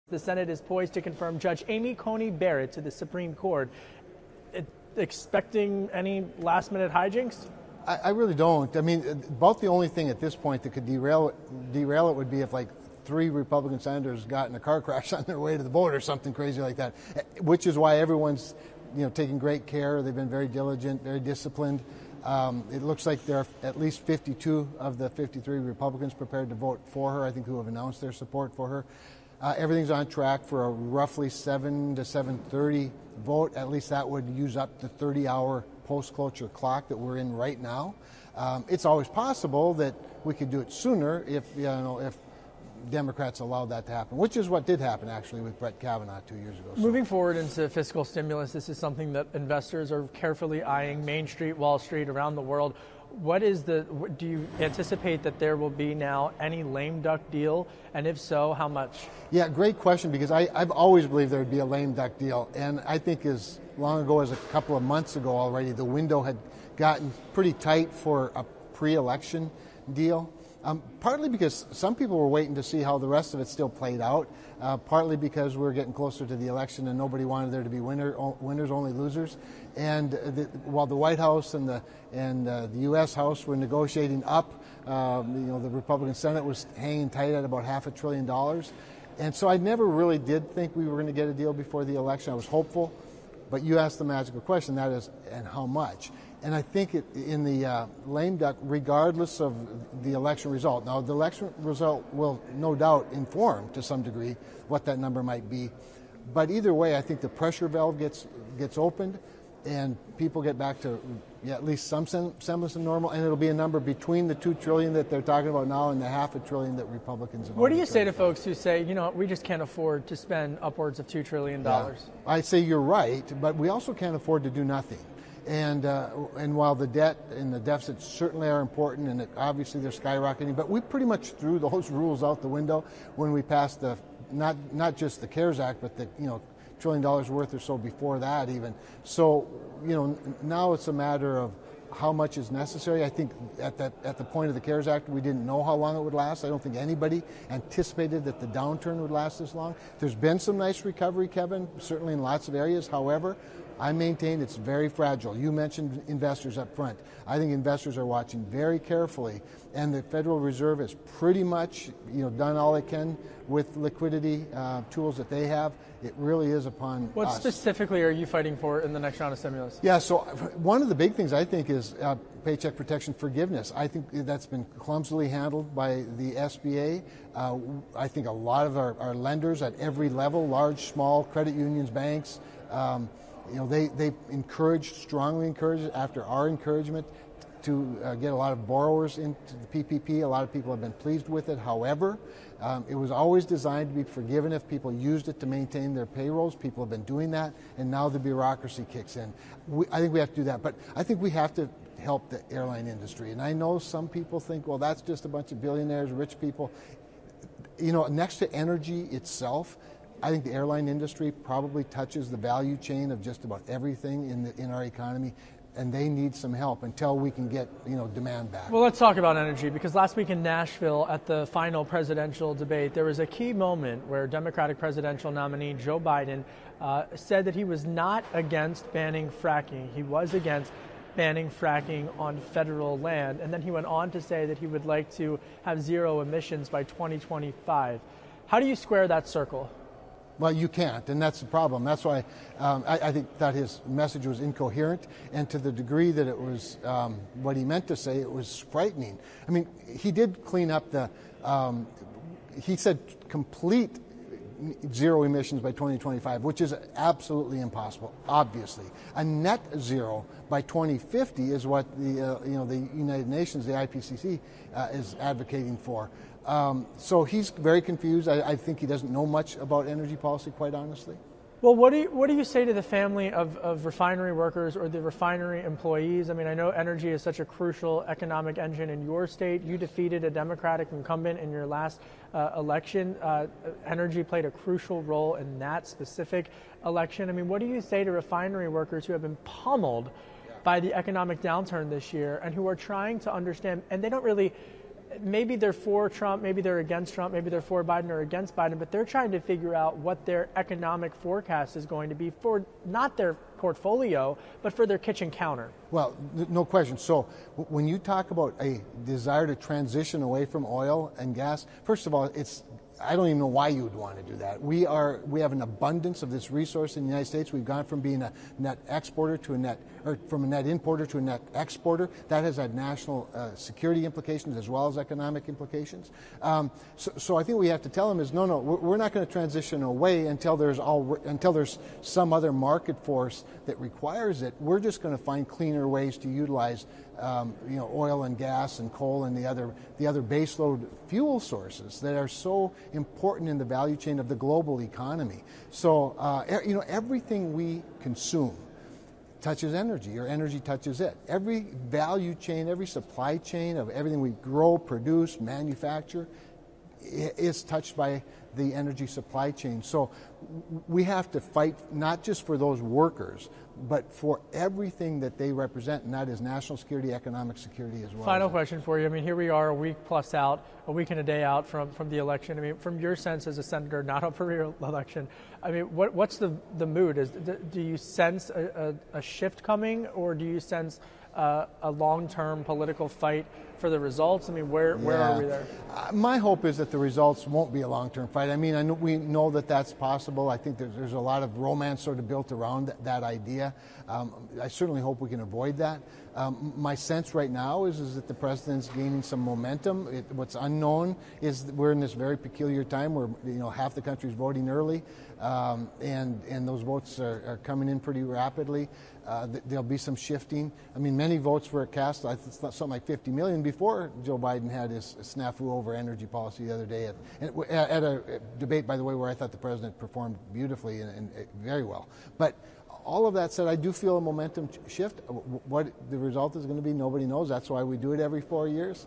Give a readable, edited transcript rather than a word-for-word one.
The Senate is poised to confirm Judge Amy Coney Barrett to the Supreme Court. Expecting any last-minute hijinks? I really don't. I mean, about the only thing at this point that could derail it would be if, like, 3 Republican senators got in a car crash on their way to the vote or something crazy like that, which is why everyone's, taking great care. They've been very diligent, very disciplined. It looks like there are at least 52 of the 53 Republicans prepared to vote for her, I think, who have announced their support for her. Everything's on track for a roughly 7 to 7:30 vote. At least that would use up the 30-hour post-cloture clock that we're in right now. It's always possible that we could do it sooner if Democrats allowed that to happen, which is what did happen actually with Brett Kavanaugh 2 years ago. Moving forward into fiscal stimulus, this is something that investors are carefully eyeing. Main Street, Wall Street, around the world. Do you anticipate that there will be now any lame duck deal? And if so, how much? Yeah, great question, because I've always believed there would be a lame duck deal. And I think as long ago as a couple of months ago already, the window had gotten pretty tight for a pre-election deal. Partly because some people were waiting to see how the rest of it still played out. Partly because we're getting closer to the election and nobody wanted there to be winners, only losers. And while the White House and the U.S. House were negotiating up, the Republican Senate was hanging tight at about $500 billion. And so I never really did think we were going to get a deal before the election. I was hopeful, but you asked the magical question, that is, and how much? And I think in the lame duck, regardless of the election result. Now, the election result will no doubt inform to some degree what that number might be. But either way, I think the pressure valve gets opened and people get back to at least some semblance of normal, and it'll be a number between the $2 trillion that they're talking about now and the $500 billion that Republicans have. What do you say to folks who say, we just can't afford to spend upwards of $2 trillion? Yeah. I say you're right, but we also can't afford to do nothing. And while the debt and the deficit certainly are important, and obviously they're skyrocketing, but we pretty much threw those rules out the window when we passed the not just the CARES Act, but the $1 trillion worth or so before that even. So now it's a matter of how much is necessary. I think at the point of the CARES Act, we didn't know how long it would last. I don't think anybody anticipated that the downturn would last this long. There's been some nice recovery, Kevin, certainly in lots of areas. However, I maintain it's very fragile. You mentioned investors up front. I think investors are watching very carefully, and the Federal Reserve has pretty much done all they can with liquidity tools that they have. It really is upon What us. Specifically are you fighting for in the next round of stimulus? Yeah, so one of the big things I think is paycheck protection forgiveness. I think that's been clumsily handled by the SBA. I think a lot of our lenders at every level, large, small, credit unions, banks, they strongly encouraged after our encouragement to get a lot of borrowers into the PPP. A lot of people have been pleased with it. However, it was always designed to be forgiven if people used it to maintain their payrolls. People have been doing that, and now the bureaucracy kicks in. I think we have to do that, but I think we have to help the airline industry. And I know some people think, well, that's just a bunch of billionaires, rich people. Next to energy itself, I think the airline industry probably touches the value chain of just about everything in our economy, and they need some help until we can get demand back. Well, let's talk about energy, because last week in Nashville at the final presidential debate, there was a key moment where Democratic presidential nominee Joe Biden said that he was not against banning fracking. He was against banning fracking on federal land, and then he went on to say that he would like to have zero emissions by 2025. How do you square that circle? Well, you can't, and that's the problem. That's why I think that his message was incoherent, and to the degree that it was what he meant to say, it was frightening. I mean, he did clean up he said complete zero emissions by 2025, which is absolutely impossible, obviously. A net zero by 2050 is what the United Nations, the IPCC, is advocating for. So he's very confused. I think he doesn't know much about energy policy, quite honestly. Well, what do you say to the family of refinery workers or the refinery employees? I mean, I know energy is such a crucial economic engine in your state. You defeated a Democratic incumbent in your last election. Energy played a crucial role in that specific election. I mean, what do you say to refinery workers who have been pummeled by the economic downturn this year and who are trying to understand, and they don't really maybe they're for Trump, maybe they're against Trump, maybe they're for Biden or against Biden, but they're trying to figure out what their economic forecast is going to be for not their portfolio, but for their kitchen counter. Well, no question. So when you talk about a desire to transition away from oil and gas, first of all, I don't even know why you would want to do that. We have an abundance of this resource in the United States. We've gone from being a net exporter to from a net importer to a net exporter. That has had national security implications as well as economic implications. So I think what we have to tell them is, no, we're not going to transition away until there's some other market force that requires it. We're just going to find cleaner ways to utilize oil and gas and coal and the other baseload fuel sources that are so important in the value chain of the global economy. So everything we consume touches energy, or energy touches it. Every value chain, every supply chain of everything we grow, produce, manufacture is touched by the energy supply chain. So we have to fight not just for those workers, but for everything that they represent, and that is national security, economic security as well. Final question for you. I mean, here we are a week and a day out from the election. I mean, from your sense as a senator not up for re-election, I mean, what's the mood? Do you sense a shift coming, or do you sense a long-term political fight for the results? I mean, where are we there? My hope is that the results won't be a long-term fight. I mean, we know that that's possible. I think there's a lot of romance sort of built around that idea. I certainly hope we can avoid that. My sense right now is that the president's gaining some momentum. What's unknown is that we're in this very peculiar time where half the country's voting early, and those votes are coming in pretty rapidly. There'll be some shifting. I mean, many votes were cast, something like 50 million, before Joe Biden had his snafu over energy policy the other day at a debate, by the way, where I thought the president performed beautifully and very well. But all of that said, I do feel a momentum shift. What the result is going to be, nobody knows. That's why we do it every 4 years.